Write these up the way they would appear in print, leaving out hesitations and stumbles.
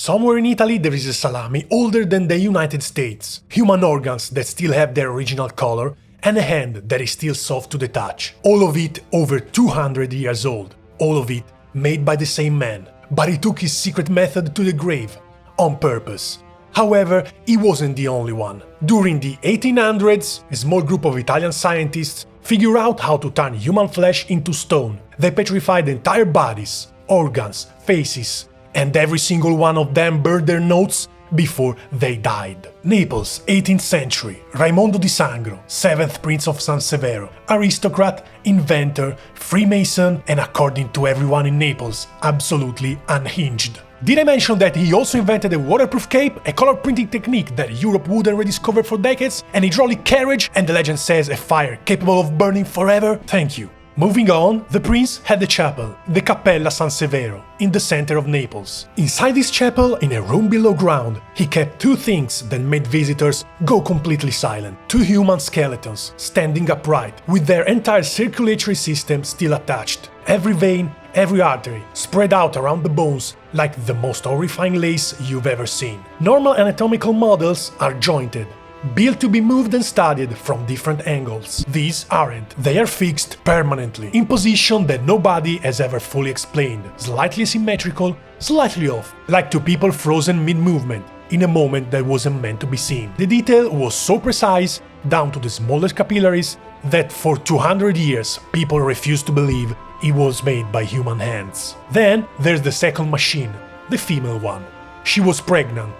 Somewhere in Italy there is a salami older than the United States, human organs that still have their original color, and a hand that is still soft to the touch. All of it over 200 years old. All of it made by the same man. But he took his secret method to the grave, on purpose. However, he wasn't the only one. During the 1800s, a small group of Italian scientists figured out how to turn human flesh into stone. They petrified entire bodies, organs, faces, and every single one of them burned their notes before they died. Naples, 18th century, Raimondo di Sangro, 7th Prince of San Severo, aristocrat, inventor, Freemason, and according to everyone in Naples, absolutely unhinged. Did I mention that he also invented a waterproof cape, a color printing technique that Europe wouldn't rediscover for decades, an hydraulic carriage, and the legend says a fire capable of burning forever? Thank you. Moving on, the prince had the chapel, the Cappella San Severo, in the center of Naples. Inside this chapel, in a room below ground, he kept two things that made visitors go completely silent. Two human skeletons, standing upright, with their entire circulatory system still attached. Every vein, every artery, spread out around the bones like the most horrifying lace you've ever seen. Normal anatomical models are jointed, built to be moved and studied from different angles. These aren't. They are fixed permanently, in position that nobody has ever fully explained, slightly symmetrical, slightly off, like two people frozen mid-movement, in a moment that wasn't meant to be seen. The detail was so precise, down to the smallest capillaries, that for 200 years people refused to believe it was made by human hands. Then there's the second machine, the female one. She was pregnant,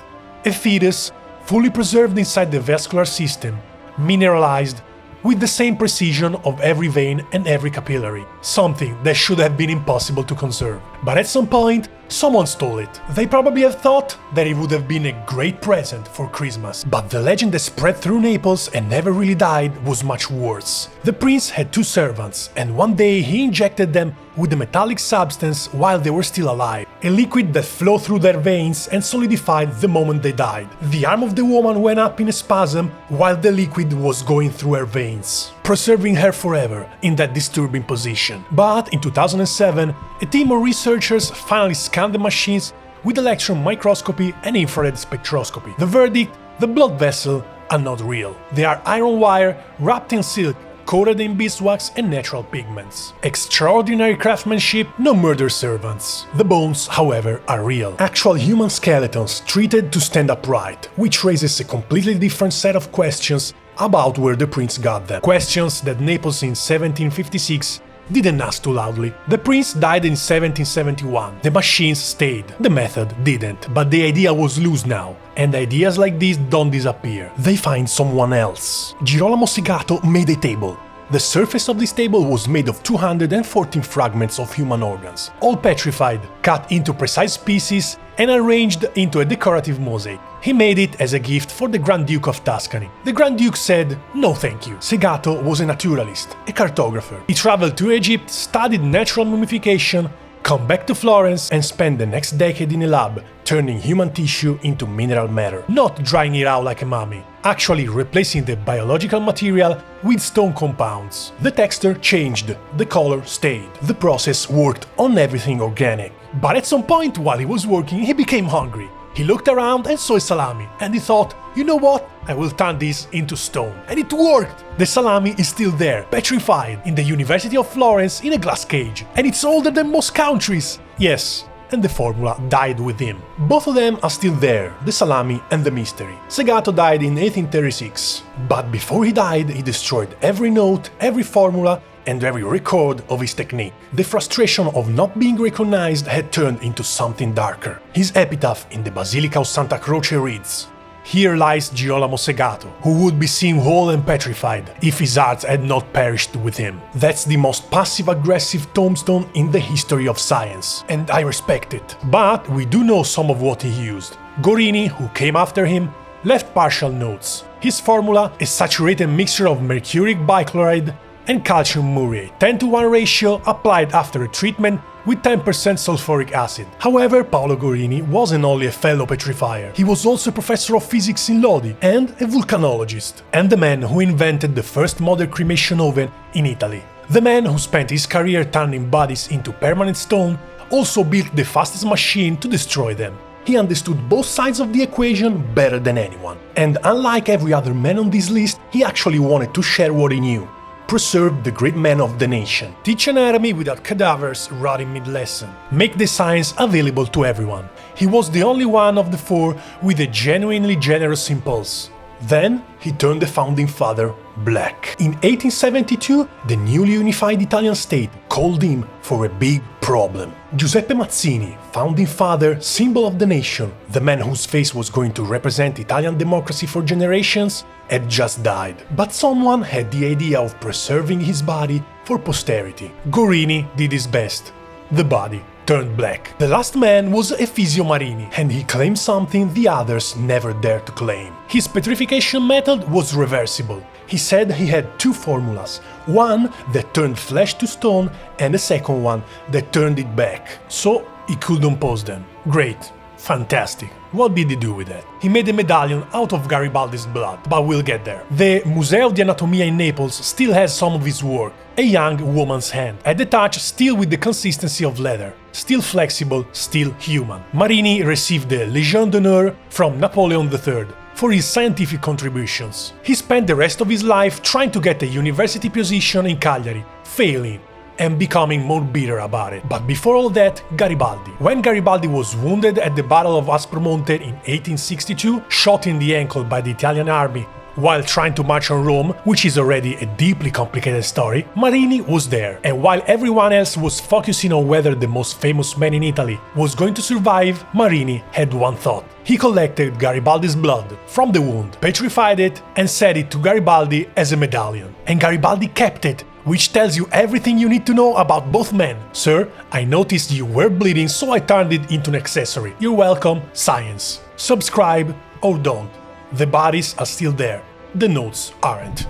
a fetus, fully preserved inside the vascular system, mineralized, with the same precision of every vein and every capillary, something that should have been impossible to conserve. But at some point, someone stole it. They probably have thought that it would have been a great present for Christmas, but the legend that spread through Naples and never really died was much worse. The prince had two servants, and one day he injected them with a metallic substance while they were still alive, a liquid that flowed through their veins and solidified the moment they died. The arm of the woman went up in a spasm while the liquid was going through her veins, preserving her forever in that disturbing position. But in 2007, a team of researchers finally scanned the machines with electron microscopy and infrared spectroscopy. The verdict: the blood vessels are not real. They are iron wire wrapped in silk, coated in beeswax and natural pigments. Extraordinary craftsmanship, no murder servants. The bones, however, are real. Actual human skeletons treated to stand upright, which raises a completely different set of questions about where the prince got them. Questions that Naples in 1756 didn't ask too loudly. The prince died in 1771. The machines stayed. The method didn't. But the idea was loose now. And ideas like this don't disappear. They find someone else. Girolamo Segato made a table. The surface of this table was made of 214 fragments of human organs, all petrified, cut into precise pieces and arranged into a decorative mosaic. He made it as a gift for the Grand Duke of Tuscany. The Grand Duke said, "No thank you." Segato was a naturalist, a cartographer. He traveled to Egypt, studied natural mummification, come back to Florence and spent the next decade in a lab, turning human tissue into mineral matter. Not drying it out like a mummy, actually replacing the biological material with stone compounds. The texture changed, the color stayed. The process worked on everything organic. But at some point while he was working, he became hungry. He looked around and saw a salami, and he thought, you know what, I will turn this into stone. And it worked! The salami is still there, petrified, in the University of Florence in a glass cage. And it's older than most countries! Yes, and the formula died with him. Both of them are still there, the salami and the mystery. Segato died in 1836, but before he died, he destroyed every note, every formula, and every record of his technique. The frustration of not being recognized had turned into something darker. His epitaph in the Basilica of Santa Croce reads, "Here lies Girolamo Segato, who would be seen whole and petrified if his art had not perished with him." That's the most passive-aggressive tombstone in the history of science, and I respect it. But we do know some of what he used. Gorini, who came after him, left partial notes. His formula, a saturated mixture of mercuric bichloride and calcium muriate, 10:1 ratio applied after a treatment with 10% sulfuric acid. However, Paolo Gorini wasn't only a fellow petrifier, he was also a professor of physics in Lodi and a volcanologist, and the man who invented the first modern cremation oven in Italy. The man who spent his career turning bodies into permanent stone also built the fastest machine to destroy them. He understood both sides of the equation better than anyone. And unlike every other man on this list, he actually wanted to share what he knew. Preserve the great men of the nation. Teach anatomy without cadavers rotting mid-lesson. Make the science available to everyone. He was the only one of the four with a genuinely generous impulse. Then he turned the founding father black. In 1872, the newly unified Italian state called him for a big problem. Giuseppe Mazzini, founding father, symbol of the nation, the man whose face was going to represent Italian democracy for generations, had just died. But someone had the idea of preserving his body for posterity. Gorini did his best. The body turned black. The last man was Efisio Marini, and he claimed something the others never dared to claim. His petrification method was reversible. He said he had two formulas, one that turned flesh to stone and a second one that turned it back. So he could compose them. Great. Fantastic. What did he do with that? He made a medallion out of Garibaldi's blood, but we'll get there. The Museo di Anatomia in Naples still has some of his work. A young woman's hand, at the touch still with the consistency of leather, still flexible, still human. Marini received the Légion d'honneur from Napoleon III for his scientific contributions. He spent the rest of his life trying to get a university position in Cagliari, failing, and becoming more bitter about it. But before all that, Garibaldi. When Garibaldi was wounded at the Battle of Aspromonte in 1862, shot in the ankle by the Italian army while trying to march on Rome, which is already a deeply complicated story, Marini was there. And while everyone else was focusing on whether the most famous man in Italy was going to survive, Marini had one thought. He collected Garibaldi's blood from the wound, petrified it, and set it to Garibaldi as a medallion. And Garibaldi kept it, which tells you everything you need to know about both men. Sir, I noticed you were bleeding, so I turned it into an accessory. You're welcome, science. Subscribe or don't. The bodies are still there. The notes aren't.